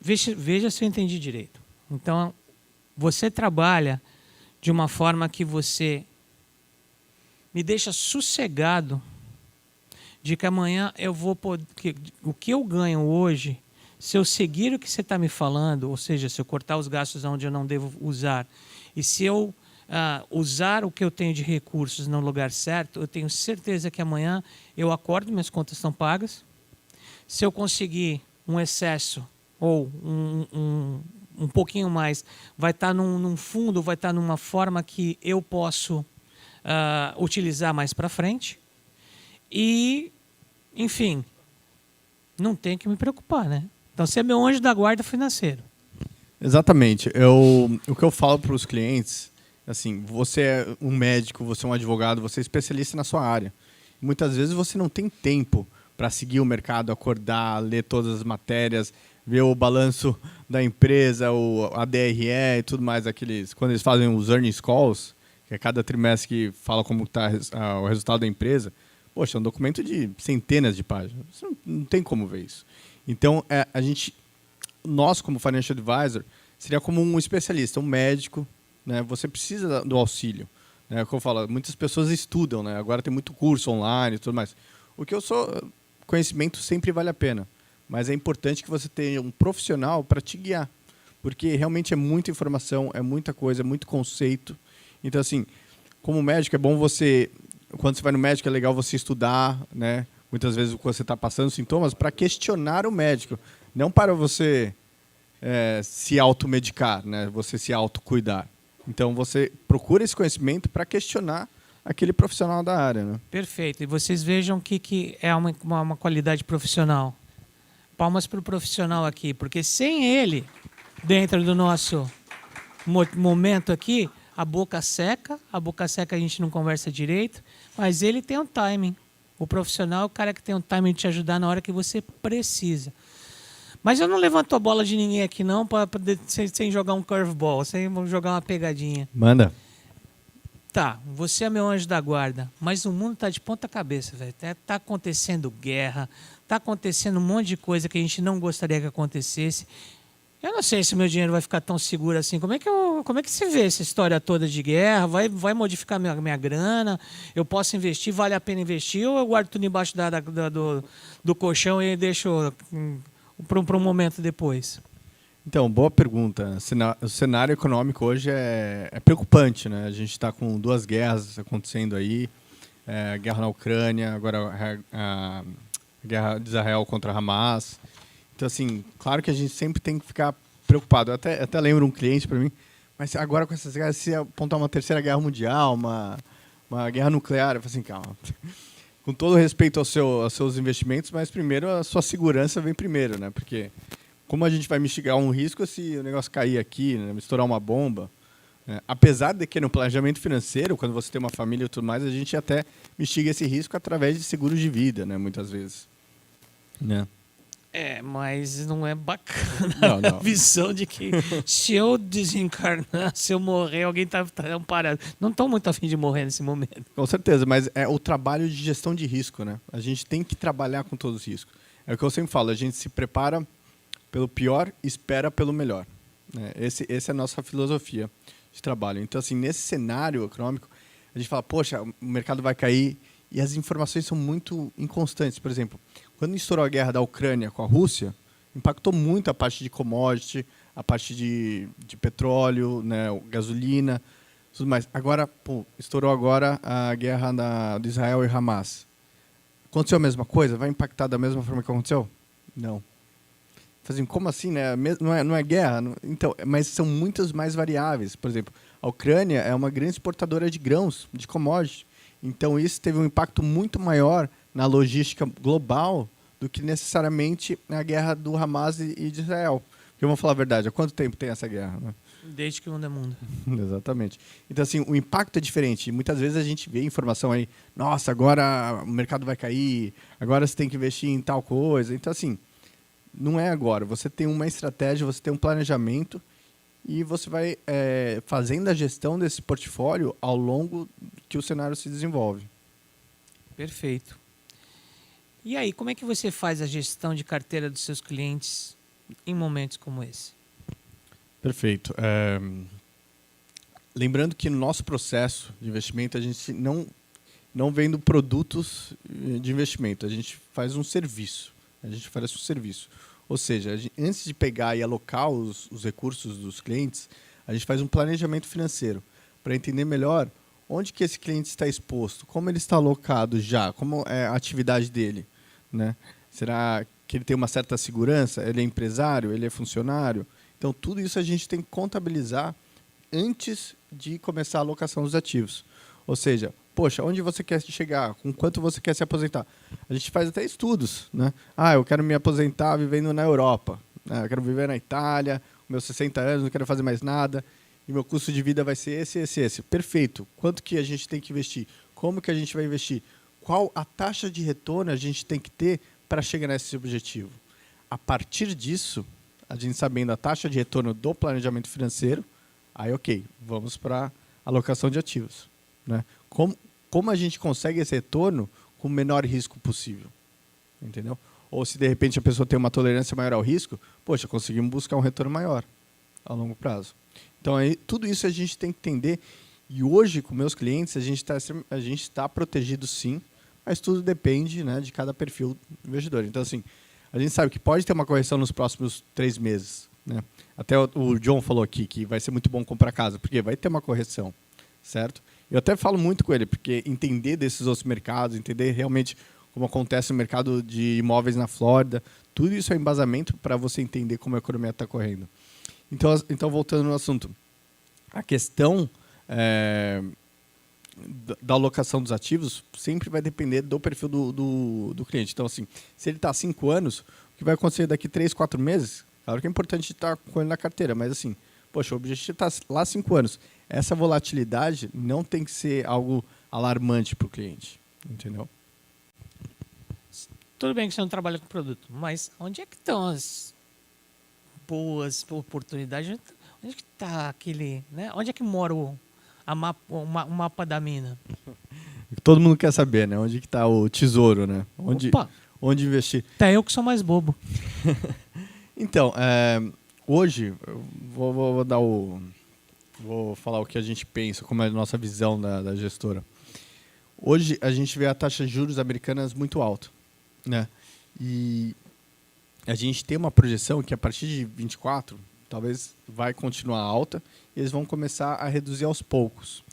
veja se eu entendi direito. Então, você trabalha de uma forma que você me deixa sossegado de que amanhã eu vou poder, o que eu ganho hoje, se eu seguir o que você está me falando, ou seja, se eu cortar os gastos onde eu não devo usar, e se eu usar o que eu tenho de recursos no lugar certo, eu tenho certeza que amanhã eu acordo, minhas contas estão pagas. Se eu conseguir um excesso ou um pouquinho mais, vai estar num fundo, vai estar numa forma que eu posso utilizar mais para frente. E, enfim, não tem que me preocupar, né? Então, você é meu anjo da guarda financeiro. Exatamente. O que eu falo para os clientes, assim, você é um médico, você é um advogado, você é especialista na sua área. Muitas vezes você não tem tempo para seguir o mercado, acordar, ler todas as matérias, ver o balanço da empresa, a DRE e tudo mais, quando eles fazem os earnings calls, que é cada trimestre que fala como está o resultado da empresa. Poxa, é um documento de centenas de páginas. Você não tem como ver isso. Então, nós, como Financial Advisor, seria como um especialista, um médico, né? Você precisa do auxílio. Né? Como eu falo, muitas pessoas estudam, né? Agora tem muito curso online e tudo mais. O que eu sou, conhecimento sempre vale a pena. Mas é importante que você tenha um profissional para te guiar. Porque realmente é muita informação, é muita coisa, é muito conceito. Então, assim, como médico, é bom você... Quando você vai no médico, é legal você estudar, né? Muitas vezes você está passando sintomas para questionar o médico. Não para você se automedicar, né? Você se autocuidar. Então, você procura esse conhecimento para questionar aquele profissional da área. Né? Perfeito. E vocês vejam que é uma qualidade profissional. Palmas para o profissional aqui, porque sem ele, dentro do nosso momento aqui, a boca seca a gente não conversa direito, mas ele tem um timing. O profissional é o cara que tem um timing de te ajudar na hora que você precisa. Mas eu não levanto a bola de ninguém aqui não, sem jogar um curveball, sem jogar uma pegadinha. Manda. Tá, você é meu anjo da guarda, mas o mundo tá de ponta cabeça, velho. Tá acontecendo guerra, tá acontecendo um monte de coisa que a gente não gostaria que acontecesse. Eu não sei se meu dinheiro vai ficar tão seguro assim. Como é que se vê essa história toda de guerra? Vai modificar minha grana? Eu posso investir? Vale a pena investir? Ou eu guardo tudo embaixo do colchão e deixo para um momento depois? Então, boa pergunta. O cenário econômico hoje é preocupante, né? A gente está com 2 guerras acontecendo aí, a guerra na Ucrânia, agora a guerra de Israel contra Hamas. Então, assim, claro que a gente sempre tem que ficar preocupado. Eu até lembro um cliente para mim, mas agora com essas guerras, se apontar uma terceira guerra mundial, uma guerra nuclear, eu falei assim, calma. Com todo respeito aos seus investimentos, mas primeiro a sua segurança vem primeiro, né? Porque como a gente vai mitigar um risco se o negócio cair aqui, né? Estourar uma bomba? Né? Apesar de que no planejamento financeiro, quando você tem uma família e tudo mais, a gente até mitiga esse risco através de seguros de vida, né? Muitas vezes. Né? Mas não é bacana Não. a visão de que se eu desencarnar, se eu morrer, alguém tá amparado. Não estou muito afim de morrer nesse momento. Com certeza, mas é o trabalho de gestão de risco, né? A gente tem que trabalhar com todos os riscos. É o que eu sempre falo, a gente se prepara pelo pior, espera pelo melhor. Né? Essa é a nossa filosofia de trabalho. Então, assim, nesse cenário econômico, a gente fala, poxa, o mercado vai cair e as informações são muito inconstantes. Por exemplo, quando estourou a guerra da Ucrânia com a Rússia, impactou muito a parte de commodity, a parte de petróleo, né, gasolina, tudo mais. Agora, estourou agora a guerra de Israel e Hamas. Aconteceu a mesma coisa? Vai impactar da mesma forma que aconteceu? Não. Fazem, como assim, né? Não é guerra? Então, mas são muitas mais variáveis. Por exemplo, a Ucrânia é uma grande exportadora de grãos, de commodity. Então, isso teve um impacto muito maior na logística global do que necessariamente na guerra do Hamas e de Israel. Porque, vamos falar a verdade, há quanto tempo tem essa guerra? Né? Desde que o mundo é mundo. Exatamente. Então, assim, o impacto é diferente. Muitas vezes a gente vê informação aí, nossa, agora o mercado vai cair, agora você tem que investir em tal coisa. Então, assim, não é agora. Você tem uma estratégia, você tem um planejamento e você vai fazendo a gestão desse portfólio ao longo que o cenário se desenvolve. Perfeito. E aí, como é que você faz a gestão de carteira dos seus clientes em momentos como esse? Perfeito. Lembrando que no nosso processo de investimento, a gente não vende produtos de investimento, a gente faz um serviço. A gente oferece um serviço. Ou seja, antes de pegar e alocar os recursos dos clientes, a gente faz um planejamento financeiro para entender melhor onde que esse cliente está exposto, como ele está alocado já, como é a atividade dele, né? Será que ele tem uma certa segurança? Ele é empresário? Ele é funcionário? Então, tudo isso a gente tem que contabilizar antes de começar a alocação dos ativos. Ou seja, poxa, onde você quer chegar? Com quanto você quer se aposentar? A gente faz até estudos, né? Eu quero me aposentar vivendo na Europa. Eu quero viver na Itália, meus 60 anos, não quero fazer mais nada. E meu custo de vida vai ser esse. Perfeito. Quanto que a gente tem que investir? Como que a gente vai investir? Qual a taxa de retorno a gente tem que ter para chegar nesse objetivo? A partir disso, a gente sabendo a taxa de retorno do planejamento financeiro, aí ok, vamos para a alocação de ativos, né? Como a gente consegue esse retorno com o menor risco possível, entendeu? Ou se de repente a pessoa tem uma tolerância maior ao risco, poxa, conseguimos buscar um retorno maior a longo prazo. Então, aí, tudo isso a gente tem que entender. E hoje, com meus clientes, a gente está protegido sim, mas tudo depende, né, de cada perfil do investidor. Então, assim, a gente sabe que pode ter uma correção nos próximos 3 meses, né? Até o John falou aqui que vai ser muito bom comprar casa, porque vai ter uma correção, certo? Eu até falo muito com ele, porque entender desses outros mercados, entender realmente como acontece o mercado de imóveis na Flórida, tudo isso é embasamento para você entender como a economia está correndo. Então, voltando no assunto, a questão da alocação dos ativos sempre vai depender do perfil do cliente. Então, assim, se ele está há 5 anos, o que vai acontecer daqui 3, 4 meses? Claro que é importante estar com ele na carteira, mas assim, poxa, o objetivo está lá há 5 anos. Essa volatilidade não tem que ser algo alarmante para o cliente, entendeu? Tudo bem que você não trabalha com produto, mas onde é que estão as boas oportunidades? Onde é que está aquele, né? Onde é que mora o mapa da mina? Todo mundo quer saber, né? Onde que está o tesouro, né? Onde investir. Até eu que sou mais bobo. Então, hoje, eu vou falar o que a gente pensa, como é a nossa visão da gestora. Hoje, a gente vê a taxa de juros americanas muito alta, né? E a gente tem uma projeção que a partir de 24, talvez vai continuar alta, e eles vão começar a reduzir aos poucos.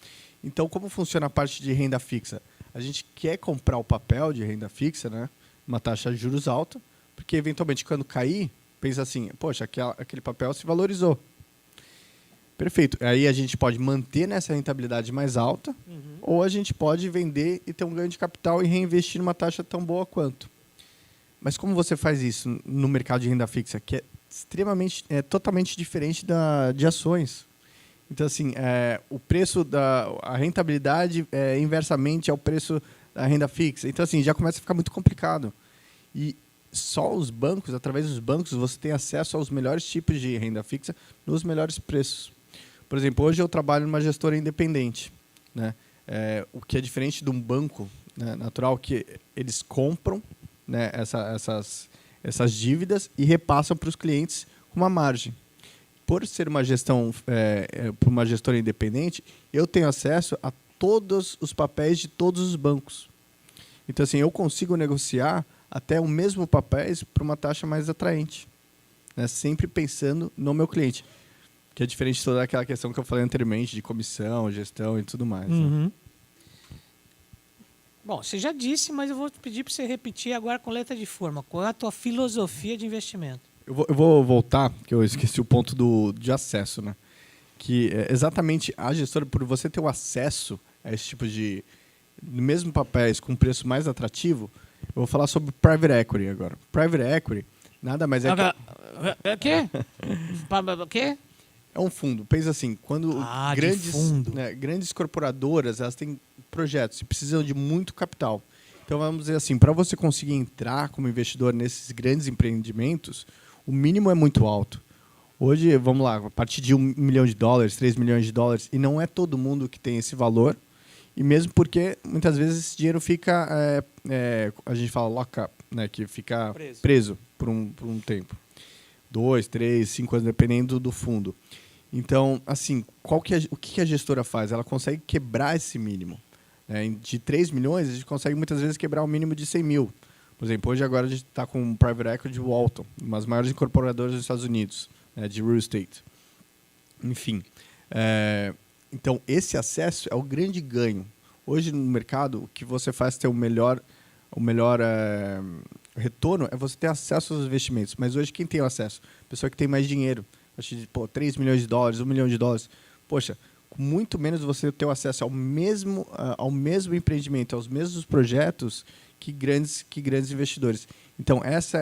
Então, como funciona a parte de renda fixa? A gente quer comprar o papel de renda fixa, né? Uma taxa de juros alta, porque eventualmente quando cair, pensa assim, poxa, aquele papel se valorizou. Perfeito. Aí a gente pode manter nessa rentabilidade mais alta, ou a gente pode vender e ter um ganho de capital e reinvestir numa taxa tão boa quanto. Mas como você faz isso no mercado de renda fixa, que é totalmente diferente de ações? Então, assim, o preço a rentabilidade é inversamente ao preço da renda fixa. Então, assim, já começa a ficar muito complicado. E só os bancos, através dos bancos, você tem acesso aos melhores tipos de renda fixa nos melhores preços. Por exemplo, hoje eu trabalho numa gestora independente, né? O que é diferente de um banco, né, natural, que eles compram, né, essas dívidas e repassam para os clientes com uma margem. Por ser uma por uma gestora independente, eu tenho acesso a todos os papéis de todos os bancos. Então, assim, eu consigo negociar até o mesmo papéis para uma taxa mais atraente, né, sempre pensando no meu cliente, que é diferente de toda aquela questão que eu falei anteriormente de comissão, gestão e tudo mais. Né? Bom, você já disse, mas eu vou pedir para você repetir agora com letra de forma. Qual é a tua filosofia de investimento? Eu vou voltar, que eu esqueci o ponto de acesso, né? Que exatamente a gestora, por você ter o acesso a esse tipo de mesmo papéis com preço mais atrativo, eu vou falar sobre Private Equity agora. Private Equity nada mais é que... Quê? Quê? É um fundo. Pensa assim, quando grandes corporadoras elas têm projetos e precisam de muito capital. Então, vamos dizer assim, para você conseguir entrar como investidor nesses grandes empreendimentos, o mínimo é muito alto. Hoje, vamos lá, a partir de $1 milhão, $3 milhões, e não é todo mundo que tem esse valor, e mesmo porque, muitas vezes, esse dinheiro fica, a gente fala lock-up, né, que fica preso por um tempo. 2, 3, 5 anos, dependendo do fundo. Então, assim, o que a gestora faz? Ela consegue quebrar esse mínimo. De 3 milhões, a gente consegue muitas vezes quebrar o mínimo de 100 mil. Por exemplo, hoje agora a gente está com o Private Equity de Walton, uma das maiores incorporadoras dos Estados Unidos, de real estate. Enfim. Então, esse acesso é o grande ganho. Hoje no mercado, o que você faz ter o melhor retorno é você ter acesso aos investimentos. Mas hoje quem tem o acesso? A pessoa que tem mais dinheiro. Acho que 3 milhões de dólares, 1 milhão de dólares. Poxa, com muito menos você ter o acesso ao mesmo empreendimento, aos mesmos projetos que grandes investidores. Então, essa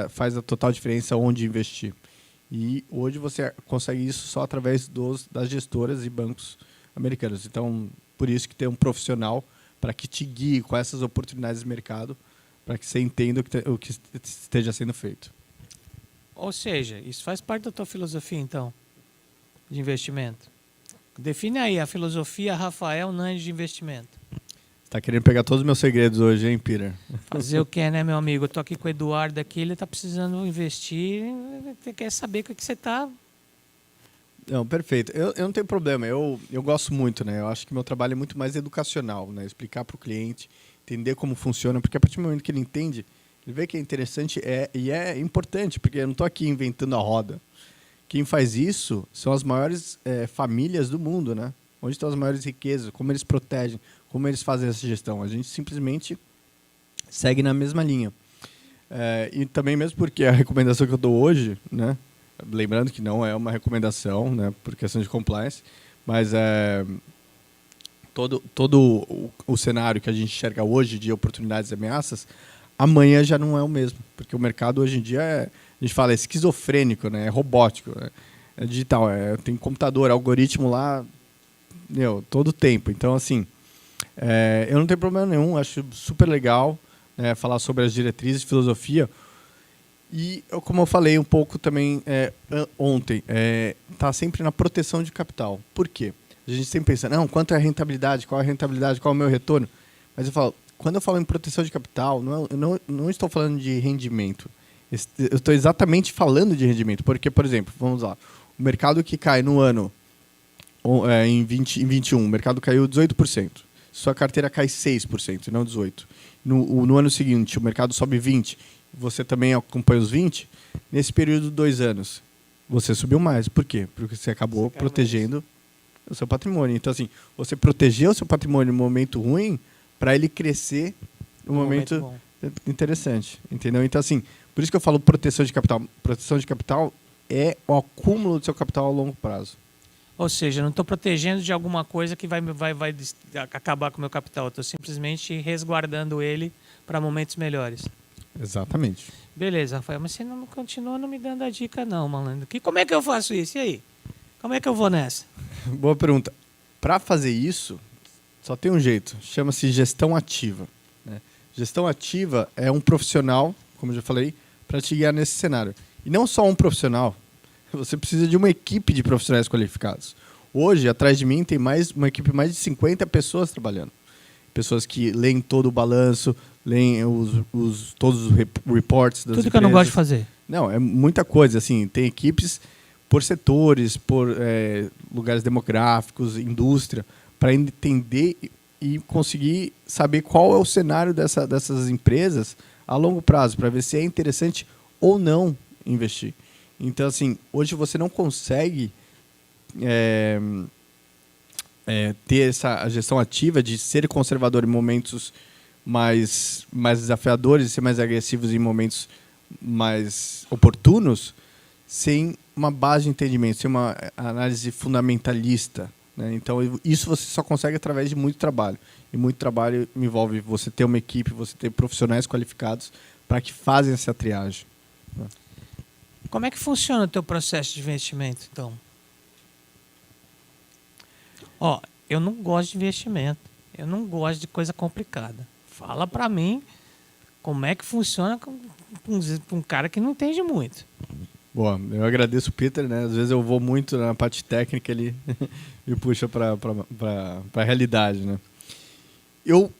faz a total diferença onde investir. E hoje você consegue isso só através das gestoras e bancos americanos. Então, por isso que tem um profissional para que te guie com essas oportunidades de mercado, para que você entenda o que esteja sendo feito. Ou seja, isso faz parte da tua filosofia, então, de investimento. Define aí a filosofia Rafael Nandi de investimento. Tá querendo pegar todos os meus segredos hoje, hein, Peter? Fazer o que, né, meu amigo? Eu tô aqui com o Eduardo aqui, ele tá precisando investir, ele quer saber o que você tá... Não, perfeito. Eu não tenho problema, eu gosto muito, né? Eu acho que meu trabalho é muito mais educacional, né? Explicar para o cliente, entender como funciona, porque a partir do momento que ele entende, ele vê que é interessante e é importante, porque eu não estou aqui inventando a roda. Quem faz isso são as maiores famílias do mundo, né? Onde estão as maiores riquezas, como eles protegem, como eles fazem essa gestão. A gente simplesmente segue na mesma linha. E também mesmo porque a recomendação que eu dou hoje, né? Lembrando que não é uma recomendação, né, por questão de compliance, mas todo o cenário que a gente enxerga hoje de oportunidades e ameaças, amanhã já não é o mesmo. Porque o mercado hoje em dia a gente fala, é esquizofrênico, né, é robótico, né, é digital, tem computador, algoritmo lá todo o tempo. Então, assim, eu não tenho problema nenhum, acho super legal falar sobre as diretrizes de filosofia. E, como eu falei um pouco também ontem, tá sempre na proteção de capital. Por quê? A gente sempre pensa, não, quanto é a rentabilidade, qual é a rentabilidade, qual é o meu retorno? Mas eu falo, quando eu falo em proteção de capital, não estou falando de rendimento. Eu estou exatamente falando de rendimento. Porque, por exemplo, vamos lá, o mercado que cai no ano, em 21, o mercado caiu 18%. Sua carteira cai 6%, não 18%. No ano seguinte, o mercado sobe 20%. Você também acompanha os 20%, nesse período de 2 anos, você subiu mais. Por quê? Porque você acabou protegendo o seu patrimônio. Então, assim, você protegeu o seu patrimônio no momento ruim para ele crescer no momento interessante. Entendeu? Então, assim, por isso que eu falo proteção de capital. Proteção de capital é o acúmulo do seu capital a longo prazo. Ou seja, eu não estou protegendo de alguma coisa que vai acabar com o meu capital. Eu estou simplesmente resguardando ele para momentos melhores. Exatamente. Beleza, Rafael, mas você não continua não me dando a dica não, malandro. Como é que eu faço isso? E aí? Como é que eu vou nessa? Boa pergunta. Para fazer isso, só tem um jeito. Chama-se gestão ativa. Né? Gestão ativa é um profissional, como eu já falei, para te guiar nesse cenário. E não só um profissional. Você precisa de uma equipe de profissionais qualificados. Hoje, atrás de mim, tem uma equipe de mais de 50 pessoas trabalhando. Pessoas que leem todo o balanço, leem todos os reports das Tudo empresas. que eu não gosto de fazer. Não, é muita coisa. Assim, tem equipes por setores, por lugares demográficos, indústria, para entender e conseguir saber qual é o cenário dessas empresas a longo prazo, para ver se é interessante ou não investir. Então, assim, hoje você não consegue ter a gestão ativa de ser conservador em momentos mais desafiadores e ser mais agressivos em momentos mais oportunos, sem uma base de entendimento, sem uma análise fundamentalista. Né? Então, isso você só consegue através de muito trabalho. E muito trabalho envolve você ter uma equipe, você ter profissionais qualificados para que fazem essa triagem. Né? Como é que funciona o teu processo de investimento, então? Eu não gosto de investimento. Eu não gosto de coisa complicada. Fala para mim como é que funciona com um cara que não entende muito. Boa, eu agradeço o Peter, né? Às vezes eu vou muito na parte técnica, ele me puxa para a realidade, né?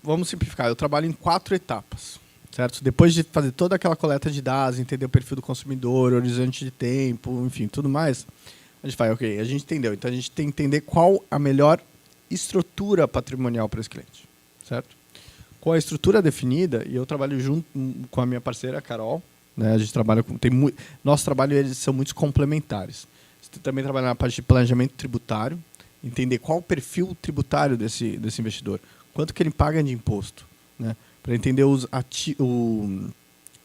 Vamos simplificar, eu trabalho em 4 etapas. certo? Depois de fazer toda aquela coleta de dados, entender o perfil do consumidor, horizonte de tempo, enfim, tudo mais, a gente vai, ok, a gente entendeu. Então, a gente tem que entender qual a melhor estrutura patrimonial para esse cliente, certo? Com a estrutura definida, e eu trabalho junto com a minha parceira, a Carol, né? A gente trabalha com... nosso trabalho, eles são muito complementares. Você também trabalha na parte de planejamento tributário, entender qual o perfil tributário desse investidor, quanto que ele paga de imposto, né? Para entender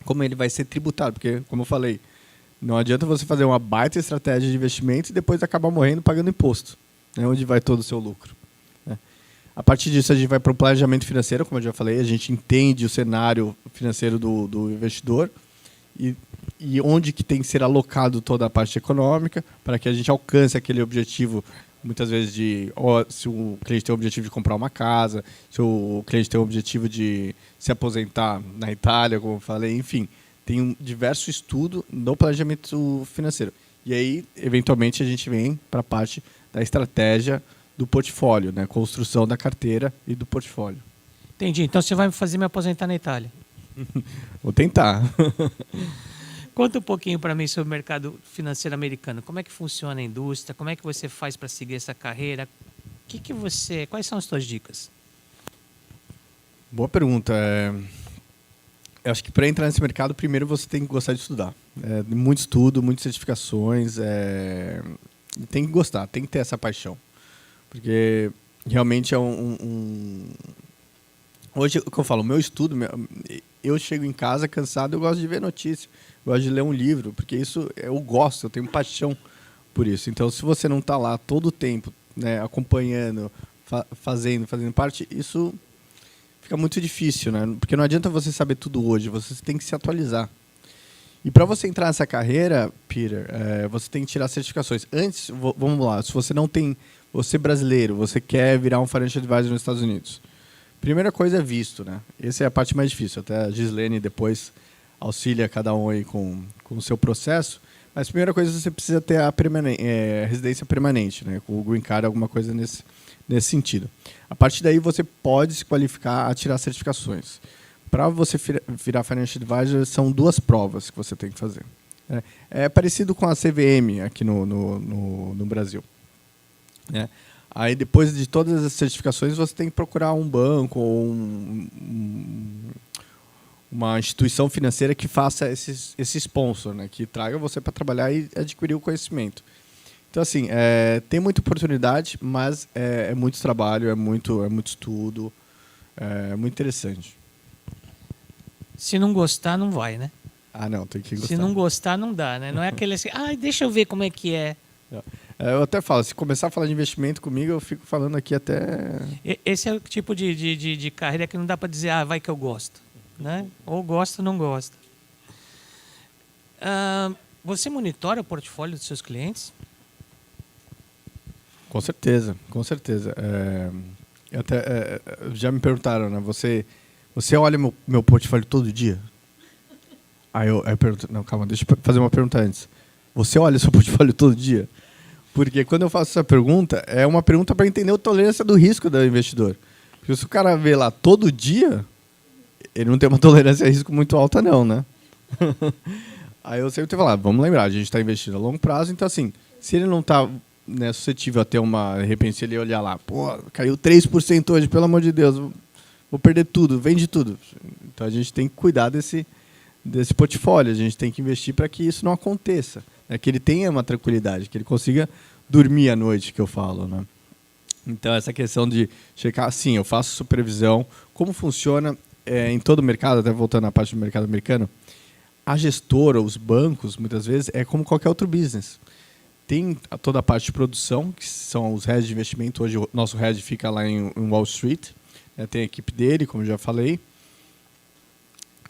como ele vai ser tributado, porque, como eu falei, não adianta você fazer uma baita estratégia de investimento e depois acabar morrendo pagando imposto, né? Onde vai todo o seu lucro, né? A partir disso, a gente vai para o planejamento financeiro, como eu já falei, a gente entende o cenário financeiro do investidor e onde que tem que ser alocado toda a parte econômica para que a gente alcance aquele objetivo, muitas vezes se o cliente tem o objetivo de comprar uma casa, se o cliente tem o objetivo de se aposentar na Itália, como eu falei, enfim, tem um diverso estudo no planejamento financeiro. E aí, eventualmente, a gente vem para a parte da estratégia do portfólio, né? Construção da carteira e do portfólio. Entendi. Então você vai me fazer me aposentar na Itália. Vou tentar. Conta um pouquinho para mim sobre o mercado financeiro americano. Como é que funciona a indústria? Como é que você faz para seguir essa carreira? Quais são as suas dicas? Boa pergunta. Eu acho que para entrar nesse mercado, primeiro você tem que gostar de estudar. Muito estudo, muitas certificações. Tem que gostar, tem que ter essa paixão. Porque realmente é Hoje, o que eu falo, o meu estudo, eu chego em casa cansado, eu gosto de ver notícia, gosto de ler um livro, porque isso eu gosto, eu tenho paixão por isso. Então, se você não está lá todo o tempo, né, acompanhando, fazendo parte, isso fica muito difícil, né? Porque não adianta você saber tudo hoje, você tem que se atualizar. E para você entrar nessa carreira, Peter, você tem que tirar certificações. Antes, vamos lá, se você não tem, você brasileiro, você quer virar um financial advisor nos Estados Unidos, primeira coisa é visto, né? Essa é a parte mais difícil. Até a Gislene depois auxilia cada um aí com o seu processo. Mas a primeira coisa, você precisa ter a residência permanente, né? Com o Green Card, alguma coisa nesse sentido. A partir daí, você pode se qualificar a tirar certificações. Para você virar Financial Advisor, são 2 provas que você tem que fazer. É parecido com a CVM aqui no Brasil, né? Aí, depois de todas as certificações, você tem que procurar um banco ou uma instituição financeira que faça esse sponsor, né? Que traga você para trabalhar e adquirir o conhecimento. Então, assim, tem muita oportunidade, mas é muito trabalho, é muito estudo, é muito interessante. Se não gostar, não vai, né? Ah, não, tem que gostar. Se não gostar, não dá, né? Não é aquele assim, deixa eu ver como é que é. Eu até falo, se começar a falar de investimento comigo, eu fico falando aqui até... Esse é o tipo de carreira que não dá para dizer, vai que eu gosto, né? Ou gosto ou não gosto. Você monitora o portfólio dos seus clientes? Com certeza, com certeza. Já me perguntaram, né? Você olha meu portfólio todo dia? Aí eu pergunto, não, calma, deixa eu fazer uma pergunta antes. Você olha seu portfólio todo dia? Porque quando eu faço essa pergunta, é uma pergunta para entender a tolerância do risco do investidor. Porque se o cara vê lá todo dia, ele não tem uma tolerância a risco muito alta não, né? Aí eu sempre tenho que falar, vamos lembrar, a gente está investindo a longo prazo, então assim, se ele não está, né, suscetível a ter de repente, se ele olhar lá, caiu 3% hoje, pelo amor de Deus, vou perder tudo, vende tudo. Então a gente tem que cuidar desse portfólio, a gente tem que investir para que isso não aconteça. Que ele tenha uma tranquilidade, que ele consiga dormir à noite, que eu falo, né? Então, essa questão de checar, sim, eu faço supervisão, como funciona em todo o mercado, até voltando à parte do mercado americano, a gestora, os bancos, muitas vezes, é como qualquer outro business. Tem toda a parte de produção, que são os heads de investimento, hoje o nosso head fica lá em Wall Street, tem a equipe dele, como eu já falei,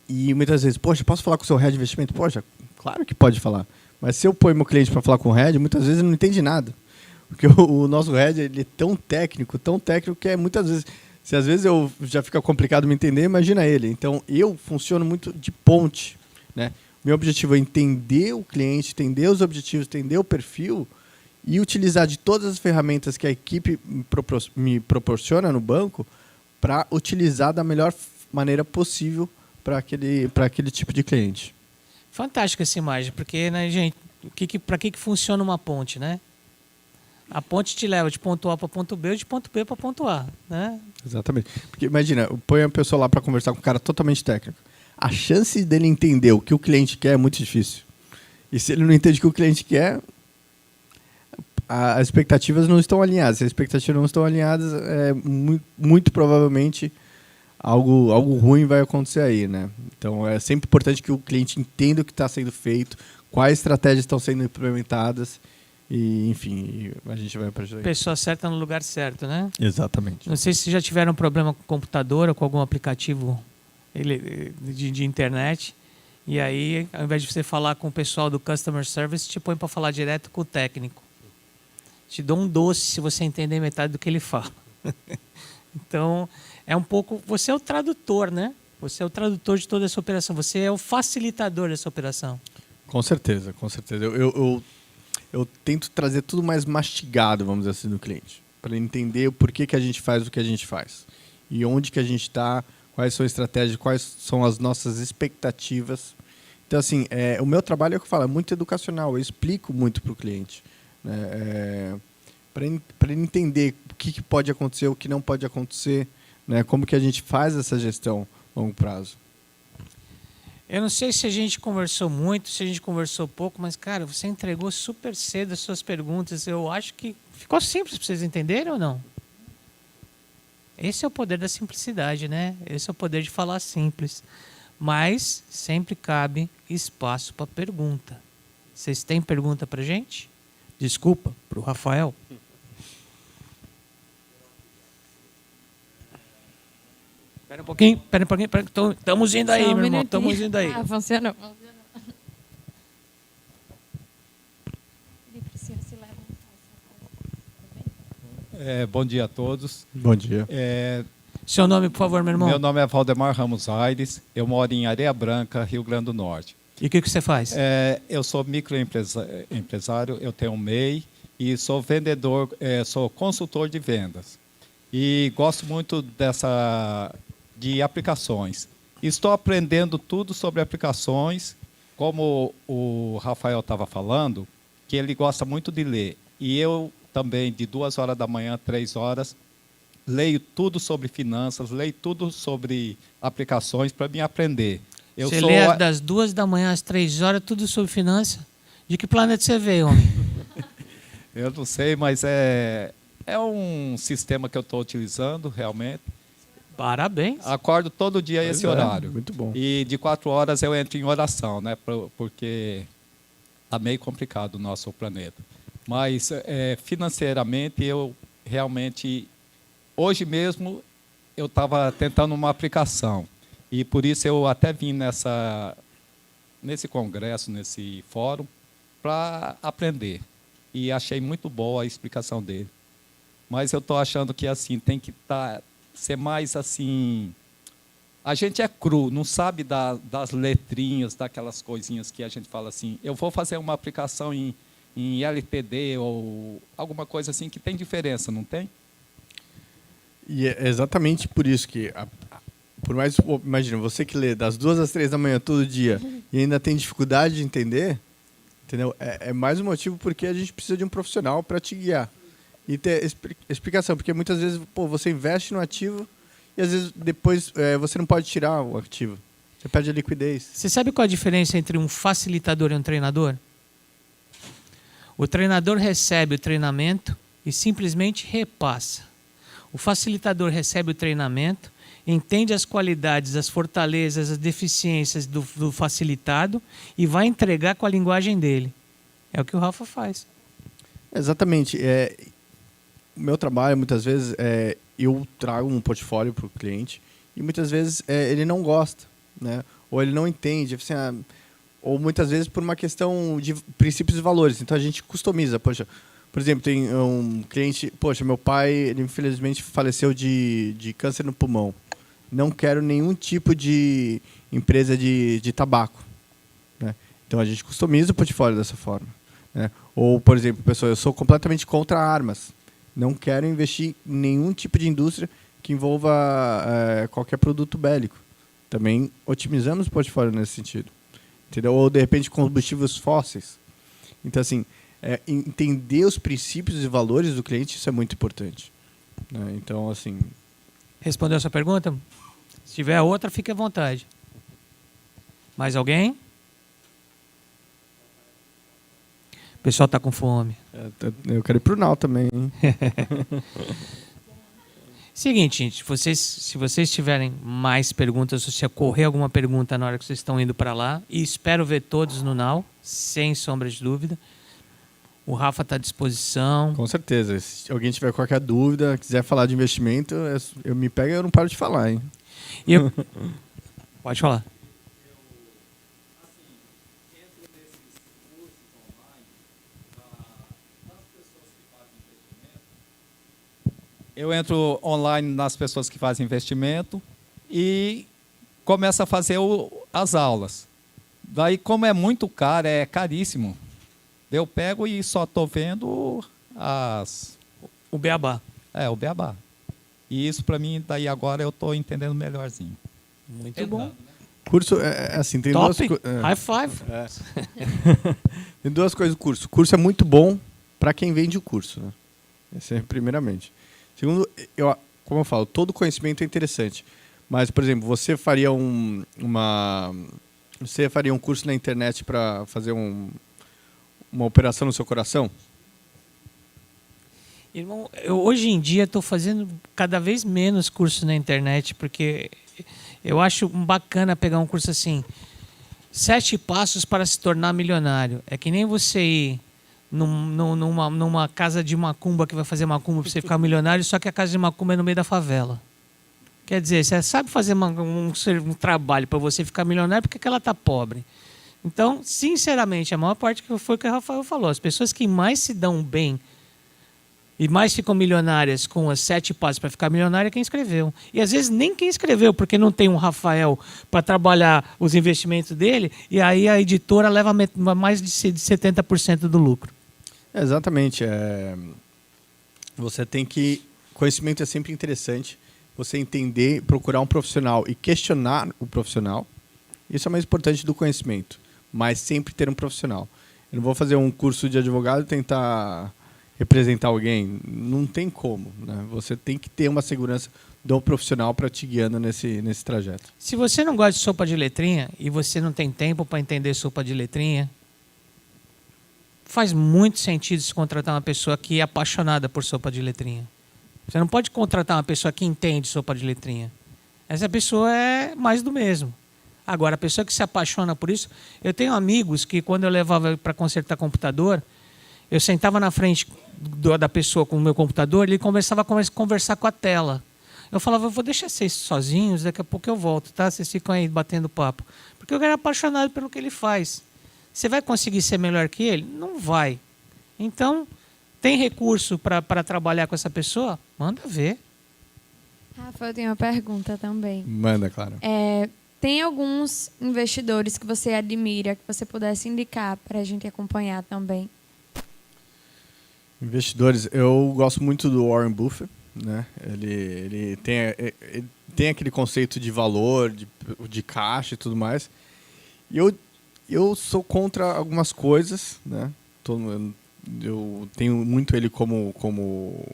e muitas vezes, poxa, posso falar com o seu head de investimento? Poxa, claro que pode falar. Mas se eu ponho meu cliente para falar com o head, muitas vezes ele não entende nada. Porque o nosso head ele é tão técnico que é muitas vezes... Se às vezes já fica complicado me entender, imagina ele. Então, eu funciono muito de ponte, né? Meu objetivo é entender o cliente, entender os objetivos, entender o perfil e utilizar de todas as ferramentas que a equipe me proporciona no banco para utilizar da melhor maneira possível para aquele tipo de cliente. Fantástica essa imagem, porque, né, gente, para que funciona uma ponte, né? A ponte te leva de ponto A para ponto B ou de ponto B para ponto A, né? Exatamente. Porque imagina, põe a pessoa lá para conversar com um cara totalmente técnico. A chance dele entender o que o cliente quer é muito difícil. E se ele não entende o que o cliente quer, as expectativas não estão alinhadas. Se as expectativas não estão alinhadas, muito provavelmente algo ruim vai acontecer aí, né? Então é sempre importante que o cliente entenda o que está sendo feito, quais estratégias estão sendo implementadas e, enfim, a gente vai para isso aí. Pessoa certa no lugar certo, né? Exatamente. Não sei se já tiveram problema com o computador ou com algum aplicativo de internet. E aí, ao invés de você falar com o pessoal do Customer Service, te põe para falar direto com o técnico. Te dou um doce se você entender metade do que ele fala. Então, é um pouco... Você é o tradutor, né? Você é o tradutor de toda essa operação. Você é o facilitador dessa operação. Com certeza, com certeza. Eu tento trazer tudo mais mastigado, vamos dizer assim, do cliente. Para ele entender o porquê que a gente faz o que a gente faz. E onde que a gente está, quais são as estratégias, quais são as nossas expectativas. Então, assim, o meu trabalho é o que eu falo, é muito educacional. Eu explico muito para o cliente. Né? Para ele entender o que pode acontecer, o que não pode acontecer, né? Como que a gente faz essa gestão a longo prazo. Eu não sei se a gente conversou muito, se a gente conversou pouco, mas, cara, você entregou super cedo as suas perguntas. Eu acho que ficou simples para vocês entenderem ou não? Esse é o poder da simplicidade, né? Esse é o poder de falar simples. Mas sempre cabe espaço para pergunta. Vocês têm pergunta para a gente? Desculpa, para o Rafael. Espera um pouquinho. Estamos indo aí, meu irmão. Estamos indo aí. Funcionou. Bom dia a todos. Bom dia. Seu nome, por favor, meu irmão. Meu nome é Valdemar Ramos Aires. Eu moro em Areia Branca, Rio Grande do Norte. E o que você faz? Eu sou microempresário, eu tenho um MEI e sou vendedor, sou consultor de vendas. E gosto muito de aplicações. Estou aprendendo tudo sobre aplicações, como o Rafael estava falando, que ele gosta muito de ler. E eu também, de 2 horas da manhã, 3 horas, leio tudo sobre finanças, leio tudo sobre aplicações para me aprender. Você lê das 2 da manhã às 3 horas, tudo sobre finanças? De que planeta você veio, homem? Eu não sei, mas é um sistema que eu estou utilizando, realmente. Parabéns. Acordo todo dia esse horário. Muito bom. E de 4 horas eu entro em oração, né? Porque está meio complicado o nosso planeta. Mas financeiramente eu realmente... Hoje mesmo eu estava tentando uma aplicação. E por isso eu até vim nesse congresso, nesse fórum, para aprender. E achei muito boa a explicação dele. Mas eu estou achando que assim tem que ser mais assim... A gente é cru, não sabe das letrinhas, daquelas coisinhas que a gente fala assim, eu vou fazer uma aplicação em LTD ou alguma coisa assim que tem diferença, não tem? E é exatamente por isso que, por mais, imagina, você que lê das 2 às 3 da manhã todo dia e ainda tem dificuldade de entender, entendeu? É mais um motivo porque a gente precisa de um profissional para te guiar e ter explicação, porque muitas vezes você investe no ativo e às vezes depois você não pode tirar o ativo, você perde a liquidez. Você sabe qual a diferença entre um facilitador e um treinador? O treinador recebe o treinamento e simplesmente repassa. O facilitador recebe o treinamento, entende as qualidades, as fortalezas, as deficiências do facilitado e vai entregar com a linguagem dele. É o que o Rafa faz. Exatamente. O meu trabalho, muitas vezes, eu trago um portfólio para o cliente e muitas vezes ele não gosta, né? Ou ele não entende, assim, ou muitas vezes por uma questão de princípios e valores. Então a gente customiza. Poxa, por exemplo, tem um cliente... Poxa, meu pai, ele infelizmente faleceu de câncer no pulmão. Não quero nenhum tipo de empresa de tabaco, né? Então a gente customiza o portfólio dessa forma, né? Ou, por exemplo, pessoal, eu sou completamente contra armas. Não quero investir em nenhum tipo de indústria que envolva qualquer produto bélico. também otimizamos o portfólio nesse sentido. Entendeu? Ou, de repente, combustíveis fósseis. Então, assim, entender os princípios e valores do cliente, isso é muito importante. Né? Então, assim... Respondeu a sua pergunta? Se tiver outra, fique à vontade. Mais alguém? O pessoal está com fome. Eu quero ir pro Nau também, hein? Seguinte, gente, se vocês tiverem mais perguntas, se ocorrer alguma pergunta na hora que vocês estão indo para lá, e espero ver todos no Nau, sem sombra de dúvida. O Rafa está à disposição. Com certeza. Se alguém tiver qualquer dúvida, quiser falar de investimento, eu me pego e eu não paro de falar, hein? Pode falar. Eu entro online nas pessoas que fazem investimento e começo a fazer as aulas. Daí, como é muito caro, é caríssimo, eu pego e só estou vendo o beabá. O beabá. E isso, para mim, daí agora eu estou entendendo melhorzinho. Muito bom. Curso, assim, tem duas Top. coisas... High five. Tem duas coisas do curso. O curso é muito bom para quem vende o curso, né? Esse é primeiramente. Segundo, como eu falo, todo conhecimento é interessante. Mas, por exemplo, você faria um curso na internet para fazer uma operação no seu coração? Irmão, eu hoje em dia estou fazendo cada vez menos curso na internet, porque eu acho bacana pegar um curso assim, 7 passos para se tornar milionário. É que nem você ir numa casa de macumba que vai fazer macumba para você ficar milionário, só que a casa de macumba é no meio da favela. Quer dizer, você sabe fazer um trabalho para você ficar milionário porque que ela está pobre. Então, sinceramente, a maior parte que foi o que o Rafael falou. As pessoas que mais se dão bem e mais ficam milionárias com as 7 passos para ficar milionário é quem escreveu. E às vezes nem quem escreveu, porque não tem um Rafael para trabalhar os investimentos dele, e aí a editora leva mais de 70% do lucro. Exatamente. Você tem que... Conhecimento é sempre interessante. Você entender, procurar um profissional e questionar o profissional. Isso é o mais importante do conhecimento. Mas sempre ter um profissional. Eu não vou fazer um curso de advogado e tentar representar alguém. Não tem como. Né? Você tem que ter uma segurança do profissional para te guiando nesse trajeto. Se você não gosta de sopa de letrinha e você não tem tempo para entender sopa de letrinha, faz muito sentido se contratar uma pessoa que é apaixonada por sopa de letrinha. Você não pode contratar uma pessoa que entende sopa de letrinha. Essa pessoa é mais do mesmo. Agora, a pessoa que se apaixona por isso... Eu tenho amigos que, quando eu levava para consertar computador, eu sentava na frente da pessoa com o meu computador e ele começava a conversar com a tela. Eu falava, eu vou deixar vocês sozinhos, daqui a pouco eu volto, tá? Vocês ficam aí batendo papo. Porque eu era apaixonado pelo que ele faz. Você vai conseguir ser melhor que ele? Não vai. Então, tem recurso para trabalhar com essa pessoa? Manda ver. Rafa, eu tenho uma pergunta também. Manda, claro. Tem alguns investidores que você admira, que você pudesse indicar para a gente acompanhar também? Investidores, eu gosto muito do Warren Buffett, né? Ele tem aquele conceito de valor, de caixa e tudo mais. E eu sou contra algumas coisas, né? Eu tenho muito ele como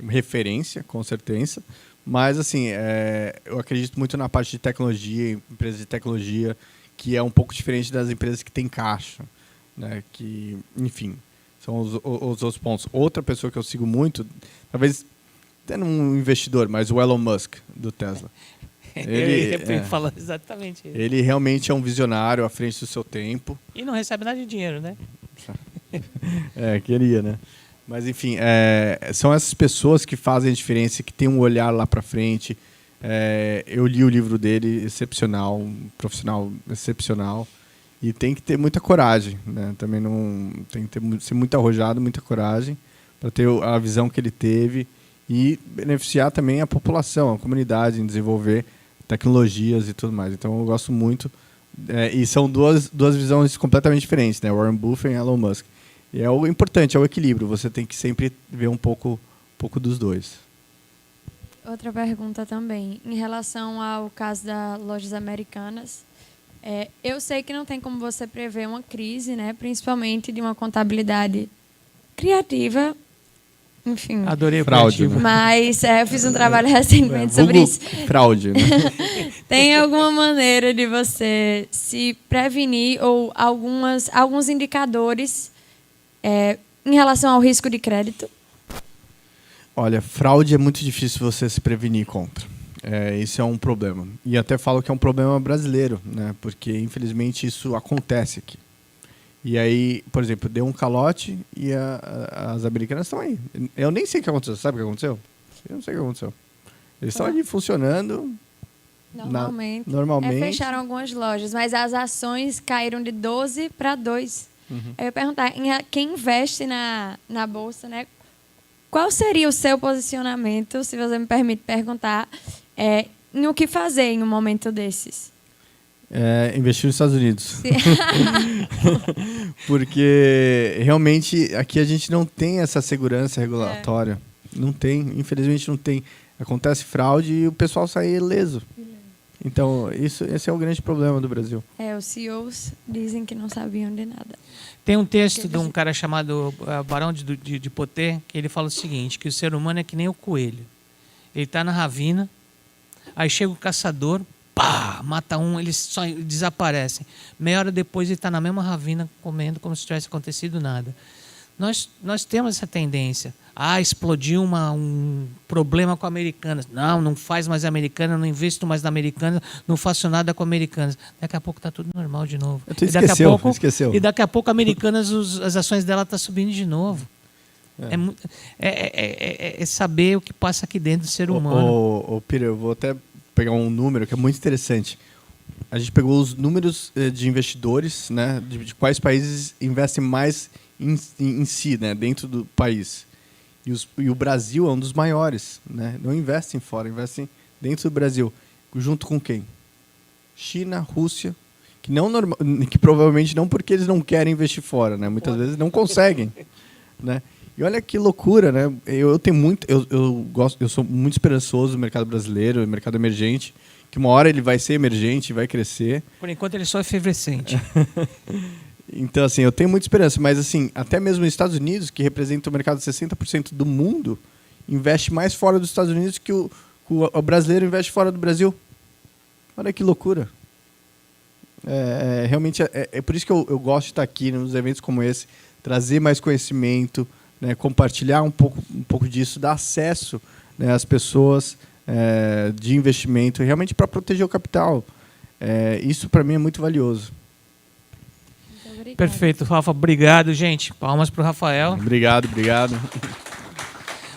referência, com certeza. Mas, assim, eu acredito muito na parte de tecnologia, empresas de tecnologia, que é um pouco diferente das empresas que têm caixa, né? Que, enfim, são os outros pontos. Outra pessoa que eu sigo muito, talvez até um investidor, mas o Elon Musk, do Tesla. Ele fala exatamente isso. Ele realmente é um visionário à frente do seu tempo. E não recebe nada de dinheiro, né? Queria, né? Mas, enfim, são essas pessoas que fazem a diferença, que têm um olhar lá para frente. Eu li o livro dele, excepcional, um profissional excepcional. E tem que ter muita coragem, né? Também não tem que ser muito arrojado, muita coragem para ter a visão que ele teve e beneficiar também a população, a comunidade, em desenvolver tecnologias e tudo mais. Então, eu gosto muito. E são duas visões completamente diferentes, né? Warren Buffett e Elon Musk. E o importante é o equilíbrio. Você tem que sempre ver um pouco dos dois. outra pergunta também. Em relação ao caso das lojas americanas, eu sei que não tem como você prever uma crise, né? Principalmente de uma contabilidade criativa. Enfim. Adorei o Fraude, criativo. né? Mas eu fiz um trabalho recentemente sobre Vulgo isso. fraude, né? Tem alguma maneira de você se prevenir ou alguns indicadores em relação ao risco de crédito? Olha, fraude é muito difícil você se prevenir contra. Isso é um problema. E até falo que é um problema brasileiro, né? Porque, infelizmente, isso acontece aqui. E aí, por exemplo, deu um calote e as americanas estão aí. Eu nem sei o que aconteceu. Sabe o que aconteceu? Eu não sei o que aconteceu. Eles estão ali funcionando normalmente. Fecharam algumas lojas, mas as ações caíram de 12 para 2. Eu ia perguntar, quem investe na bolsa, né? Qual seria o seu posicionamento, se você me permite perguntar, em o que fazer em um momento desses? Investir nos Estados Unidos. Porque realmente aqui a gente não tem essa segurança regulatória. Não tem, infelizmente não tem. Acontece fraude e o pessoal sai ileso. Então, esse é o grande problema do Brasil. Os CEOs dizem que não sabiam de nada. Tem um texto de um cara chamado Barão de Potter, que ele fala o seguinte, que o ser humano é que nem o coelho. Ele está na ravina, aí chega o caçador, pá, mata um, eles só desaparecem. Meia hora depois ele está na mesma ravina comendo como se tivesse acontecido nada. Nós temos essa tendência. Explodiu um problema com a Americanas. Não faz mais Americanas, não invisto mais na Americanas, não faço nada com Americanas. Daqui a pouco está tudo normal de novo. Esqueceu. E daqui a pouco a Americanas, as ações dela estão subindo de novo. É saber o que passa aqui dentro do ser humano. Peter, eu vou até pegar um número que é muito interessante. A gente pegou os números de investidores, né, de quais países investem mais em si, né, dentro do país. E o Brasil é um dos maiores, né? Não investem fora, investem dentro do Brasil. Junto com quem? China, Rússia, que provavelmente não porque eles não querem investir fora, né? Muitas vezes não conseguem, né? E olha que loucura, né? Eu sou muito esperançoso no mercado brasileiro, no mercado emergente, que uma hora ele vai ser emergente, vai crescer. Por enquanto ele é só efervescente. Então, assim, eu tenho muita esperança, mas assim, até mesmo os Estados Unidos, que representa o mercado de 60% do mundo, investe mais fora dos Estados Unidos que o brasileiro investe fora do Brasil. Olha que loucura. Realmente, é por isso que eu gosto de estar aqui nos eventos como esse, trazer mais conhecimento, né, compartilhar um pouco disso, dar acesso, né, às pessoas de investimento, realmente para proteger o capital. Isso, para mim, é muito valioso. Perfeito, Rafa. Obrigado, gente. Palmas para o Rafael. Obrigado.